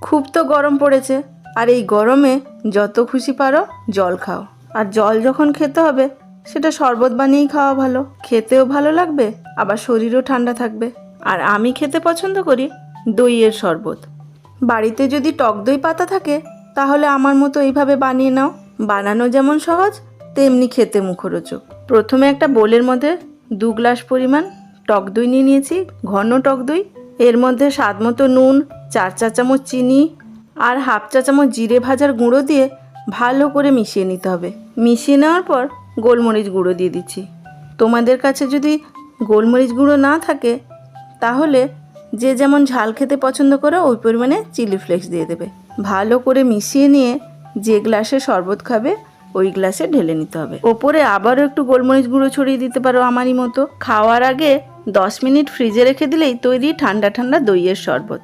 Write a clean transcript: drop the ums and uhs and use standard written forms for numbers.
খুব তো গরম পড়েছে, আর এই গরমে যত খুশি পারো জল খাও। আর জল যখন খেতে হবে সেটা শরবত বানিয়েই খাওয়া ভালো, খেতেও ভালো লাগবে, আবার শরীরও ঠান্ডা থাকবে। আর আমি খেতে পছন্দ করি দইয়ের শরবত। বাড়িতে যদি টক দই পাতা থাকে তাহলে আমার মতো এইভাবে বানিয়ে নাও। বানানো যেমন সহজ তেমনি খেতে মুখরোচক। প্রথমে একটা বোলের মধ্যে 2 গ্লাস পরিমাণ টক দই নিয়ে নিয়েছি, ঘন টক দই। এর মধ্যে স্বাদ মতো নুন, 4 চা চামচ চিনি আর হাফ চা চামচ জিরে ভাজার গুঁড়ো দিয়ে ভালো করে মিশিয়ে নিতে হবে। মিশিয়ে নেওয়ার পর গোলমরিচ গুঁড়ো দিয়ে দিচ্ছি। তোমাদের কাছে যদি গোলমরিচ গুঁড়ো না থাকে তাহলে যে যেমন ঝাল খেতে পছন্দ করো ওই পরিমাণে চিলি ফ্লেক্স দিয়ে দেবে। ভালো করে মিশিয়ে নিয়ে যে গ্লাসে শরবত খাবে ওই গ্লাসে ঢেলে নিতে হবে। ওপরে আবারও একটু গোলমরিচ গুঁড়ো ছড়িয়ে দিতে পারো আমারই মতো। খাওয়ার আগে 10 মিনিট ফ্রিজে রেখে দিলেই তৈরি ঠান্ডা ঠান্ডা দইয়ের শরবত।